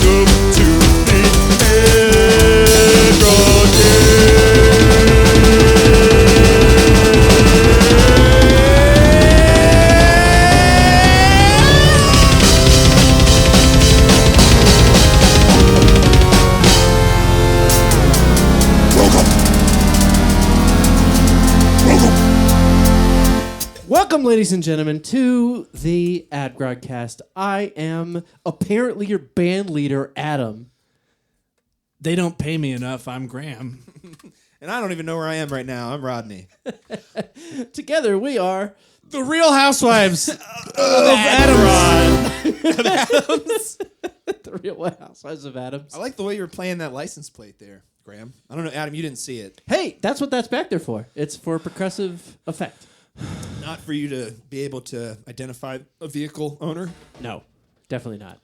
welcome to the Welcome, ladies and gentlemen, to the Adgrodcast. I am apparently your band leader, Adam. They don't pay me enough. I'm Graham. And I don't even know where I am right now. I'm Rodney. Together, we are The Real Housewives of Adams. the Real Housewives of Adams. I like the way you were playing that license plate there, Graham. I don't know, Adam, you didn't see it. Hey, that's what that's back there for. It's for percussive effect. Not for you to be able to identify a vehicle owner. No, definitely not.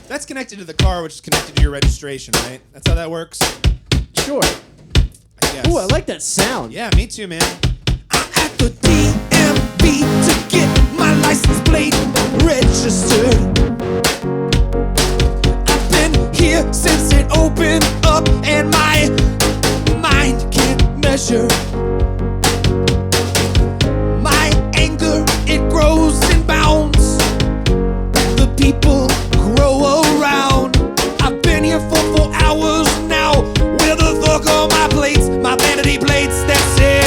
That's connected to the car, which is connected to your registration, right? That's how that works? Sure. I guess. Ooh, I like that sound. Yeah, me too, man. I'm at the DMV to get my license plate registered. I've been here since it opened up, and my mind can't measure. My anger, it grows and bounds. The people grow around. I've been here for 4 hours now. Where the fuck are my plates? My vanity plates that say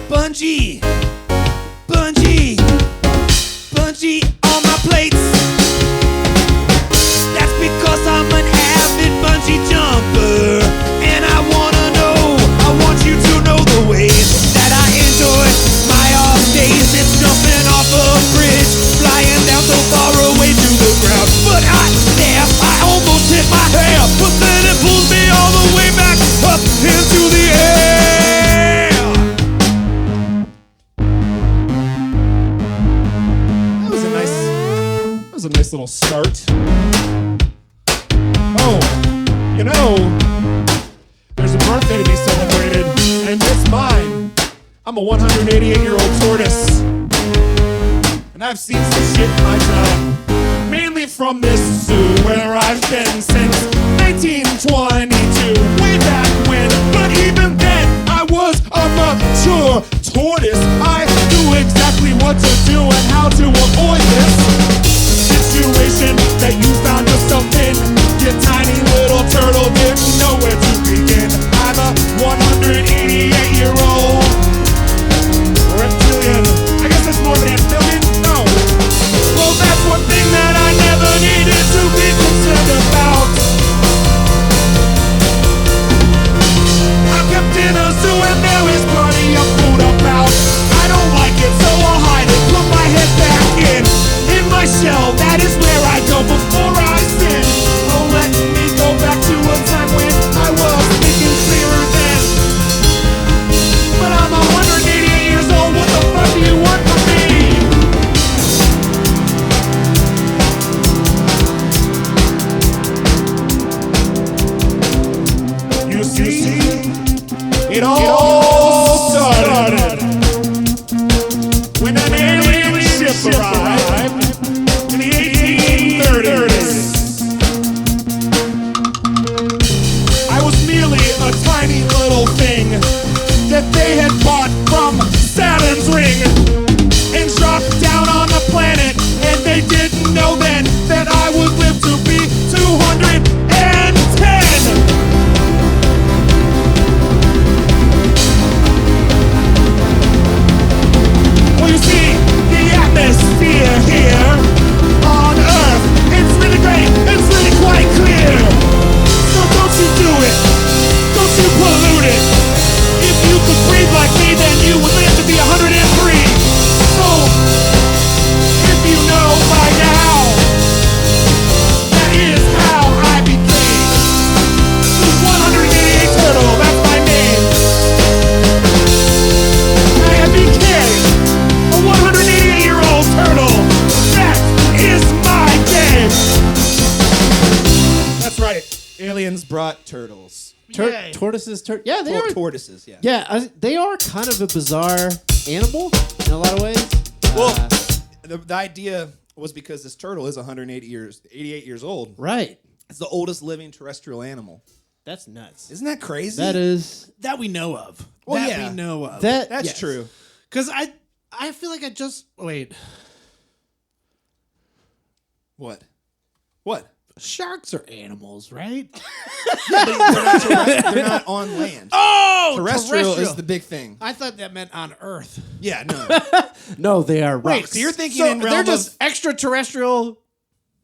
Bungee, Bungee, Bungee on my plates. That's because I'm an avid bungee jumper. And I wanna know, I want you to know the way that I enjoy my off days. It's jumping off a bridge, flying down so far away to the ground. But I almost hit my hair, but then it pulls me all the way back up into the air. That was a nice little start. Oh, you know, there's a birthday to be celebrated, and it's mine. I'm a 188-year-old tortoise, and I've seen some shit in my time. Mainly from this zoo where I've been since 1922, way back when. But even then, I was a mature tortoise. I knew exactly what to do and how to avoid this situation that you found yourself in. Your tiny little turtle didn't know where to begin. I'm a 188-year-old reptilian. I guess that's more than amphibian. No. Well, that's one thing that I never needed to be concerned about. I'm kept in a zoo and there is plenty of food about. I don't like it, so I'll hide it. Put my head back in my shell. That is where I go before I sin. Oh, let me go back to a time when I was thinking clearer then. But I'm 188 years old. What the fuck do you want from me? You see, it all started when an alien ship arrived in the 1830s. I was merely a tiny little thing that they had bought from Saturn's ring and dropped down on the planet, and they didn't know then that I would live to be 210. Well, you see, the atmosphere here on Earth, it's really great, it's really quite clear. So don't you do it, don't you pollute it. If you could breathe like me, then you would live to be 103. So, if you know by now, that is how I became the 188 turtle. That's my name. I became a 188-year-old turtle. That is my game. That's right. Aliens brought turtles. Tortoises. Yeah, they are. Tortoises, yeah. Yeah, they are kind of a bizarre animal in a lot of ways. Well, the idea was because this turtle is 88 years old. Right. It's the oldest living terrestrial animal. That's nuts. Isn't that crazy? That is. That we know of. Well, that yeah. we know of. That's yes. true. Because I feel like wait. What? Sharks are animals, right? They're not on land. Oh, Terrestrial is the big thing. I thought that meant on Earth. Yeah, no. No, they are rocks. Wait, So you're thinking so in realm they're just of extraterrestrial,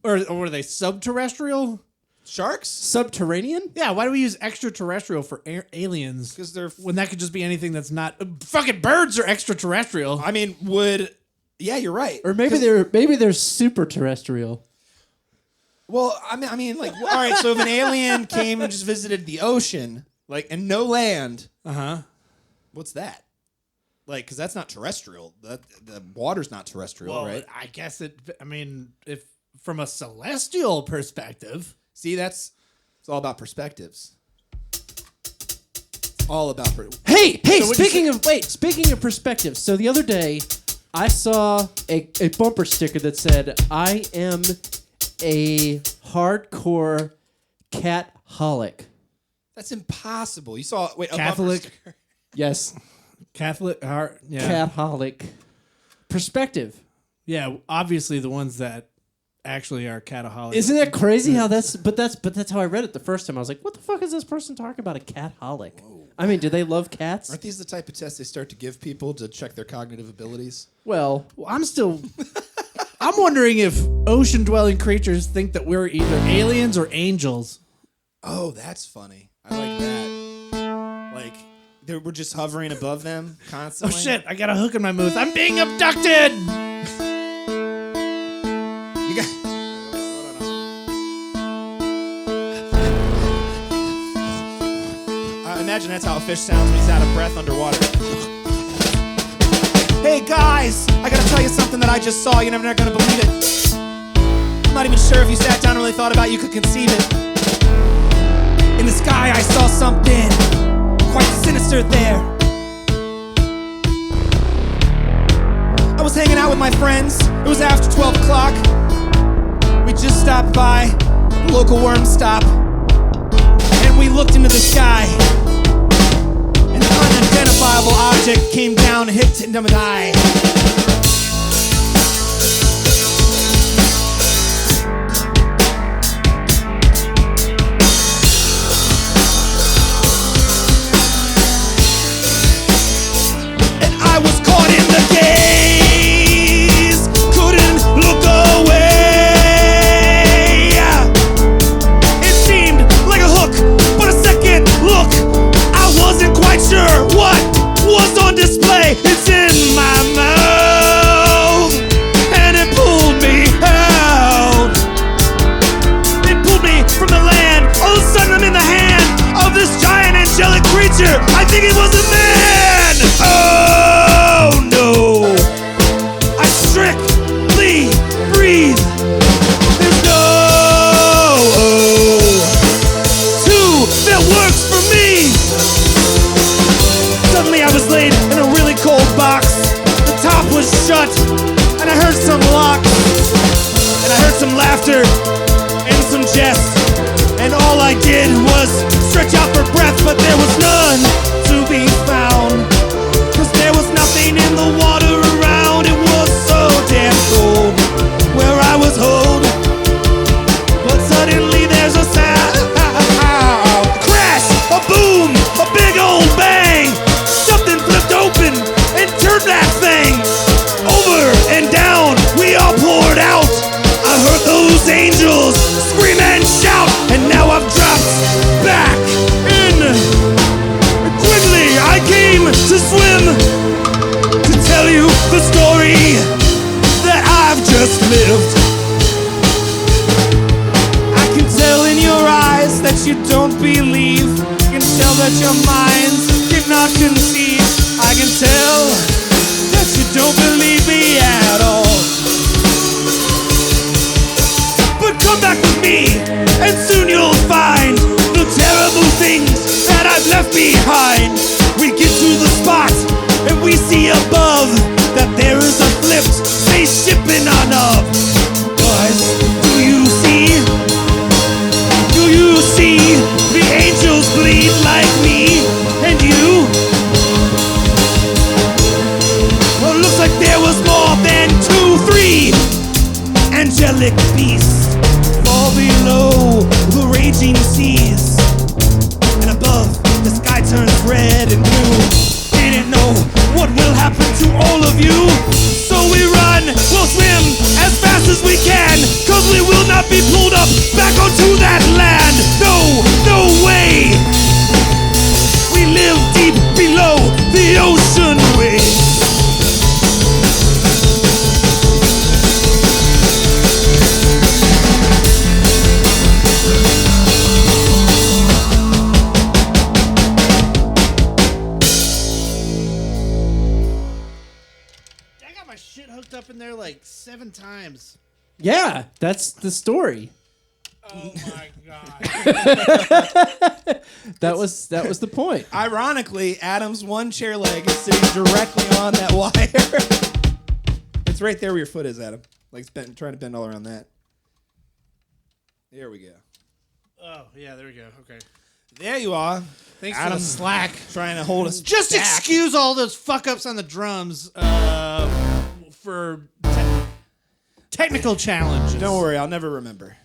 or are they subterrestrial? sharks? Subterranean? Yeah, why do we use extraterrestrial for aliens? Because they're... When that could just be anything that's not... fucking birds are extraterrestrial. I mean, Yeah, you're right. Or maybe they're super terrestrial. Well, I mean, like, all right, so if an alien came and just visited the ocean, like, and no land, what's that? Like, because that's not terrestrial. The water's not terrestrial, Well, right? I guess if from a celestial perspective... See, it's all about perspectives. It's all about... Hey, So speaking of perspective. So the other day, I saw a bumper sticker that said, "I am a hardcore cat-holic." That's impossible. You saw... Wait, a Catholic? bumper sticker. Yes. Catholic heart, yeah. Cat-holic. Perspective. Yeah, obviously the ones that actually are cataholics. Isn't that crazy how that's how I read it the first time. I was like, what the fuck is this person talking about, a cat-holic? I mean, do they love cats? Aren't these the type of tests they start to give people to check their cognitive abilities? Well, I'm wondering if ocean-dwelling creatures think that we're either aliens or angels. Oh, that's funny. I like that. Like, we're just hovering above them Oh constantly. shit, I got a hook in my mouth. I'm being abducted! You got... I imagine that's how a fish sounds when he's out of breath underwater. Hey guys, I gotta tell you something that I just saw. You're never gonna believe it. I'm not even sure if you sat down and really thought about it, you could conceive it. In the sky I saw something quite sinister there. I was hanging out with my friends. It was after 12 o'clock. We just stopped by the local worm stop, and we looked into the sky. An unidentifiable object came down and hit into my eye. And I was caught in the gaze, couldn't look away. It seemed like a hook, but a second look, I wasn't quite sure what was on display. It's in my mouth, and it pulled me out. It pulled me from the land. All of a sudden I'm in the hand of this giant angelic creature. I think it was a man. Oh no, I strictly breathe. There's no two that works for me. Suddenly I was laid in a really cold box. The top was shut, and I heard some locks, and I heard some laughter and some jest, and all I did was stretch out for breath, but there was none to be found, 'cause there was nothing in the water around. It was so damn cold where I was holed, but suddenly there's a sound. A crash, a boom, a big old bang. Something flipped open and turned that thing over and down. We all poured out. I heard those angels scream and shout, and now I've dropped back in. Quickly I came to swim, to tell you the story that I've just lived. I can tell in your eyes that you don't believe. I can tell that your minds cannot conceive. I can tell that you don't believe me at all. But come back with me, and soon you'll find the terrible things kind. We get to the spot and we see above that there is a flipped spaceship in our nub. But do you see? Do you see the angels bleed like me and you? Well, it looks like there was more than 2, 3 angelic beasts fall below the raging seas. And above, the sky turns red and blue. Didn't know what will happen to all of you. So we run, we'll swim as fast as we can, 'cause we will not be pulled up back onto that land. No, no way. We live deep below the ocean waves. Shit hooked up in there like 7 times. Yeah, that's the story. Oh my god. That was the point. Ironically, Adam's one chair leg is sitting directly on that wire. It's right there where your foot is, Adam. Like trying to bend all around that. There we go. Oh, yeah, there we go. Okay. There you are. Thanks Adam for the slack. Trying to hold us Just back. excuse all those fuck ups on the drums for technical challenges. Don't worry, I'll never remember.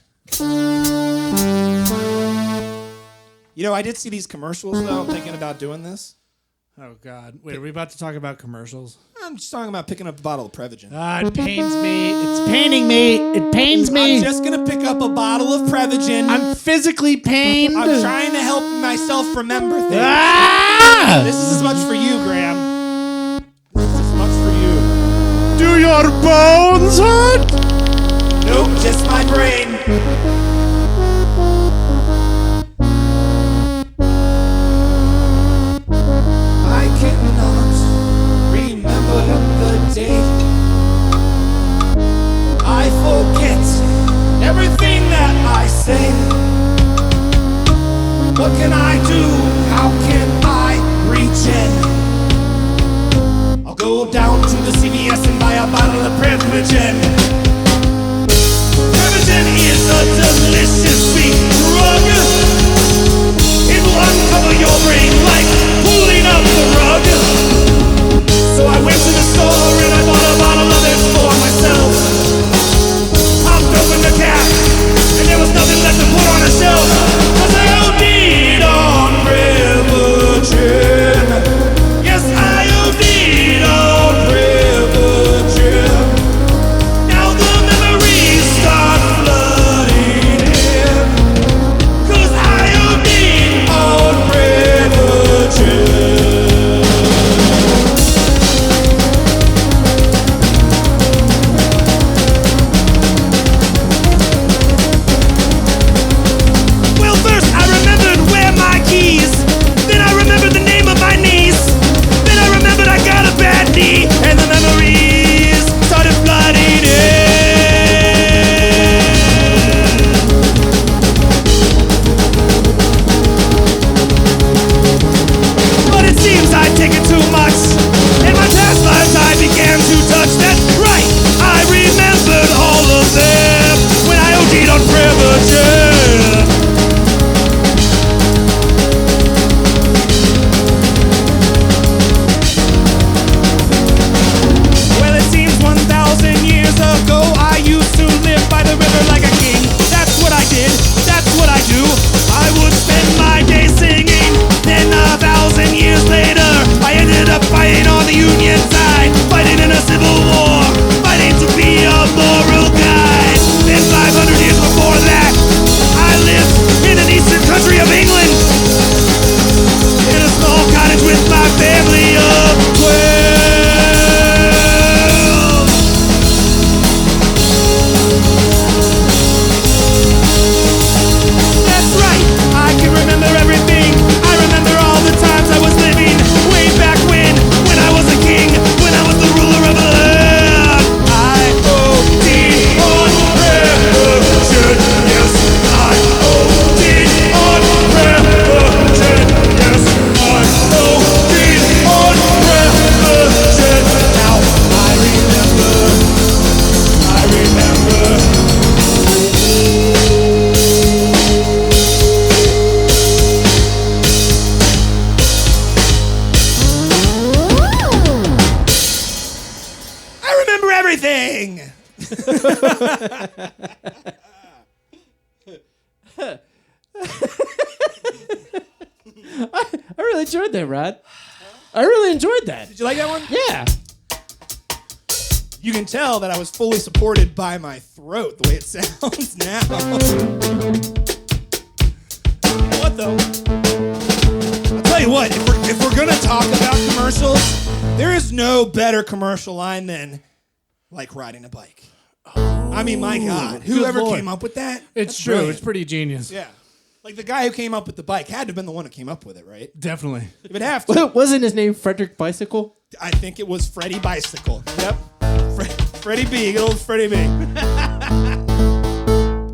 You know, I did see these commercials, though. I'm thinking about doing this. Oh, God. Wait, are we about to talk about commercials? I'm just talking about picking up a bottle of Prevagen. It pains me. It's paining me. It pains me. I'm just going to pick up a bottle of Prevagen. I'm physically pained. I'm trying to help myself remember things. Ah! This is as much for you, Graham. This is as much for you. Do your bones hurt? Nope, just my brain. I cannot remember the date. I forget everything that I say. What can I do? How can I reach in? I'll go down to the CVS and buy a bottle of Prevagen. Prevagen is a delicious OD'ing. I really enjoyed that, Rod. I really enjoyed that. Did you like that one? Yeah. You can tell that I was fully supported by my throat, the way it sounds now. What though? I'll tell you what, if we're gonna talk about commercials, there is no better commercial line than like riding a bike. I mean, my God, whoever Lord. came up with that? It's that's true. brilliant. It's pretty genius. Yeah. Like the guy who came up with the bike had to have been the one who came up with it, right? Definitely. It would have to. Wasn't his name Frederick Bicycle? I think it was Freddie Bicycle. Yep. Freddie B. Good old Freddie B. It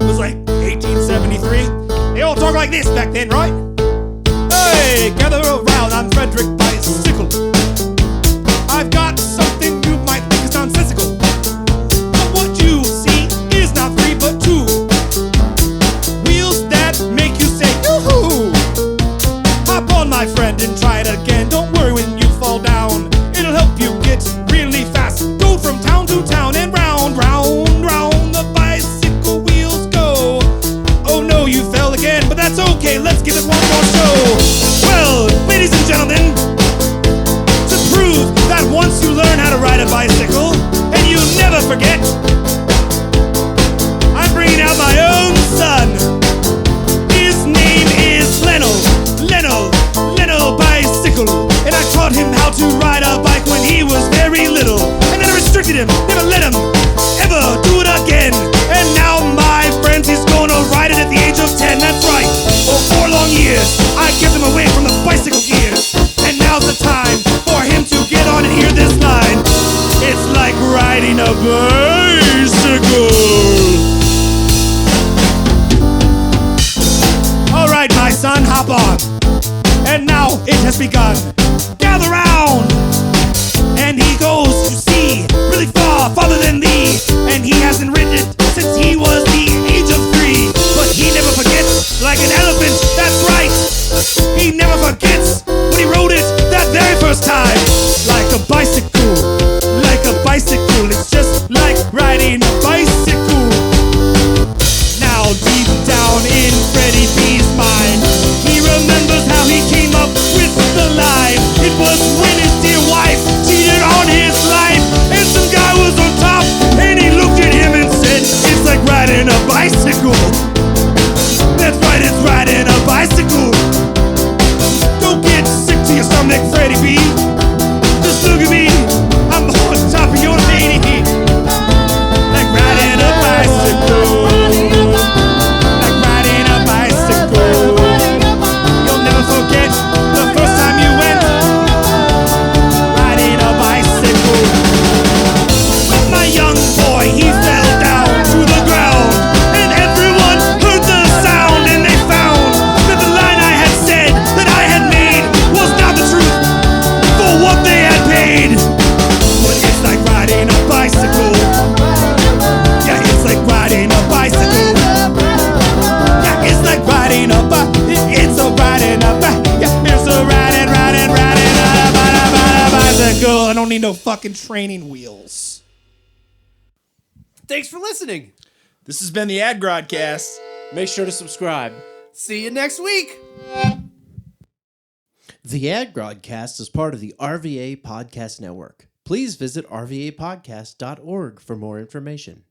was like 1873. They all talk like this back then, right? Hey, gather around, I'm Frederick Bicycle. I've got something you might think is nonsensical. But what you see is not three but two. Wheels that make you say, yoo-hoo! Hop on, my friend, and try it again. Don't worry when you fall down. It'll help you get really fast. Go from town to town and round, round, round the bicycle wheels go. Oh no, you fell again, but that's okay. Let's give it one more show. Well, ladies and gentlemen, to prove that once you learn how to ride a bicycle, and you never forget, I'm bringing out my own son. His name is Leno Bicycle. And I taught him how to ride a bike when he was very little. And then I restricted him, never let him ever do it again. And now, my friends, he's gonna ride it at the age of 10, that's right. For 4 long years, I kept him away from the bicycle gears. And now's the time for him to get on and hear this line. It's like riding a bicycle. All right, my son, hop on. And now it has begun. Gather round. And he goes, you see, really far, farther than thee. And he hasn't ridden it since he was the age of 3. But he never forgets, like an elephant, that's right. He never forgets when he rode it that very first time. Like a bicycle, like a bicycle. It's just like riding a bicycle. Now deep down in Freddie B's mind, he remembers how he came up with the line. It was when his dear wife cheated on his life, and some guy was on top, and he looked at him and said, it's like riding a bicycle. That's right, it's riding a bicycle. Don't get sick to your stomach, Freddie B. Just look at me, I'm on top of your lady. Like riding a bicycle. Like riding a bicycle. You'll never forget the first time you went riding a bicycle. But my young boy, he fell down to the ground, and everyone heard the sound, and they found that the line I had said that I had made was not the truth for what they had paid. But it's like riding a bicycle. Yeah, it's like riding a bicycle. Yeah, it's like riding a it's a riding a yeah, it's a riding a bicycle. I don't need no fucking training wheels. Thanks for listening. This has been the Adgrodcast. Make sure to subscribe. See you next week. The Adgrodcast is part of the RVA Podcast Network. Please visit rvapodcast.org for more information.